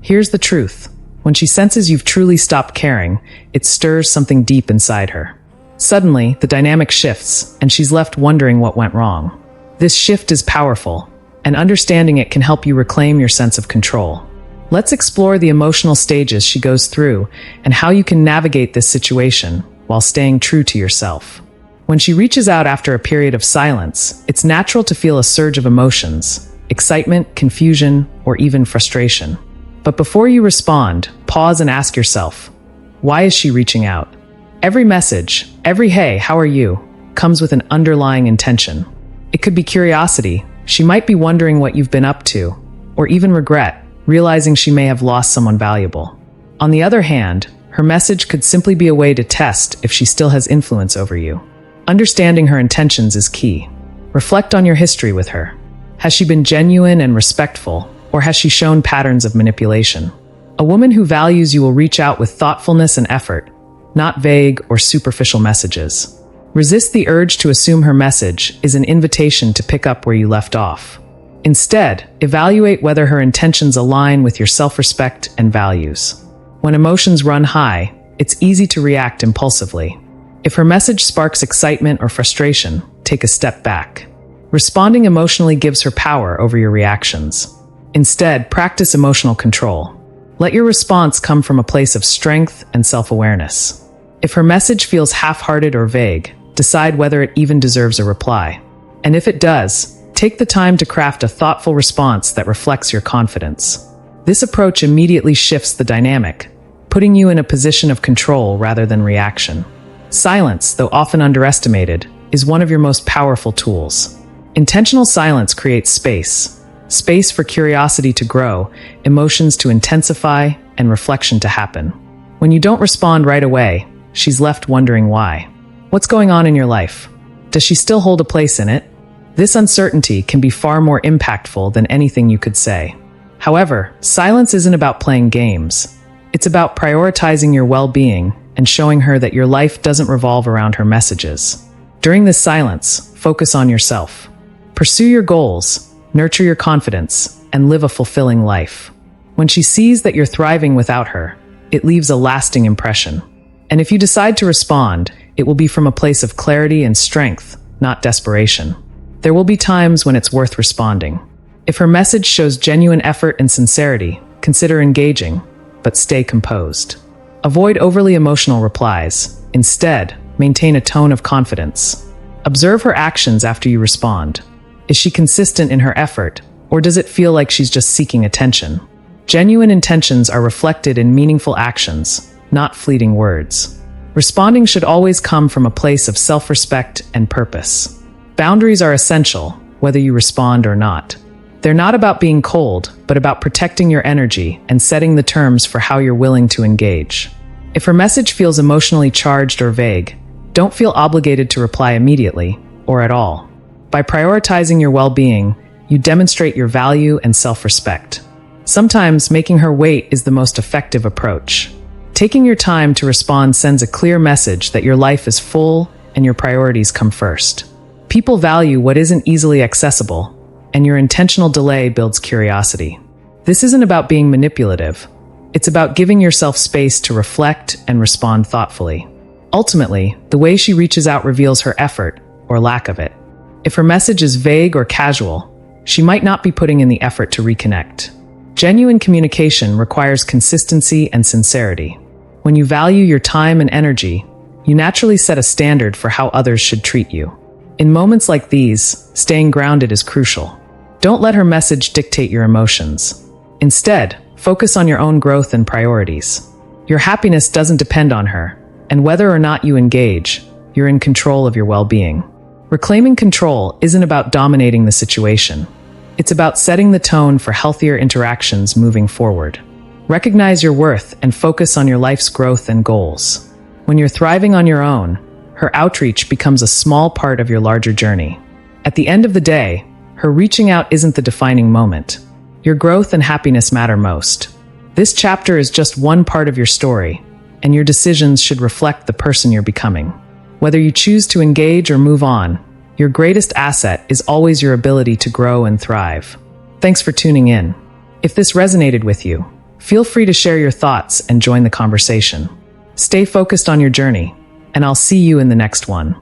Here's the truth. When she senses you've truly stopped caring, it stirs something deep inside her. Suddenly, the dynamic shifts, and she's left wondering what went wrong. This shift is powerful, and understanding it can help you reclaim your sense of control. Let's explore the emotional stages she goes through and how you can navigate this situation while staying true to yourself. When she reaches out after a period of silence, it's natural to feel a surge of emotions: excitement, confusion, or even frustration. But before you respond, pause and ask yourself, why is she reaching out? Every message, every "hey, how are you?" comes with an underlying intention. It could be curiosity. She might be wondering what you've been up to, or even regret, realizing she may have lost someone valuable. On the other hand, her message could simply be a way to test if she still has influence over you. Understanding her intentions is key. Reflect on your history with her. Has she been genuine and respectful, or has she shown patterns of manipulation? A woman who values you will reach out with thoughtfulness and effort, not vague or superficial messages. Resist the urge to assume her message is an invitation to pick up where you left off. Instead, evaluate whether her intentions align with your self-respect and values. When emotions run high, it's easy to react impulsively. If her message sparks excitement or frustration, take a step back. Responding emotionally gives her power over your reactions. Instead, practice emotional control. Let your response come from a place of strength and self-awareness. If her message feels half-hearted or vague, decide whether it even deserves a reply. And if it does, take the time to craft a thoughtful response that reflects your confidence. This approach immediately shifts the dynamic, putting you in a position of control rather than reaction. Silence, though often underestimated, is one of your most powerful tools. Intentional silence creates space for curiosity to grow, emotions to intensify, and reflection to happen. When you don't respond right away, she's left wondering why. What's going on in your life? Does she still hold a place in it? This uncertainty can be far more impactful than anything you could say. However, silence isn't about playing games. It's about prioritizing your well-being and showing her that your life doesn't revolve around her messages. During this silence, focus on yourself. Pursue your goals, nurture your confidence, and live a fulfilling life. When she sees that you're thriving without her, it leaves a lasting impression. And if you decide to respond, it will be from a place of clarity and strength, not desperation. There will be times when it's worth responding. If her message shows genuine effort and sincerity, consider engaging, but stay composed. Avoid overly emotional replies. Instead, maintain a tone of confidence. Observe her actions after you respond. Is she consistent in her effort, or does it feel like she's just seeking attention? Genuine intentions are reflected in meaningful actions, not fleeting words. Responding should always come from a place of self-respect and purpose. Boundaries are essential, whether you respond or not. They're not about being cold, but about protecting your energy and setting the terms for how you're willing to engage. If her message feels emotionally charged or vague, don't feel obligated to reply immediately, or at all. By prioritizing your well-being, you demonstrate your value and self-respect. Sometimes making her wait is the most effective approach. Taking your time to respond sends a clear message that your life is full and your priorities come first. People value what isn't easily accessible, and your intentional delay builds curiosity. This isn't about being manipulative. It's about giving yourself space to reflect and respond thoughtfully. Ultimately, the way she reaches out reveals her effort, or lack of it. If her message is vague or casual, she might not be putting in the effort to reconnect. Genuine communication requires consistency and sincerity. When you value your time and energy, you naturally set a standard for how others should treat you. In moments like these, staying grounded is crucial. Don't let her message dictate your emotions. Instead, focus on your own growth and priorities. Your happiness doesn't depend on her, and whether or not you engage, you're in control of your well-being. Reclaiming control isn't about dominating the situation. It's about setting the tone for healthier interactions moving forward. Recognize your worth and focus on your life's growth and goals. When you're thriving on your own, her outreach becomes a small part of your larger journey. At the end of the day, her reaching out isn't the defining moment. Your growth and happiness matter most. This chapter is just one part of your story, and your decisions should reflect the person you're becoming. Whether you choose to engage or move on, your greatest asset is always your ability to grow and thrive. Thanks for tuning in. If this resonated with you, Feel free to share your thoughts and join the conversation. Stay focused on your journey, and I'll see you in the next one.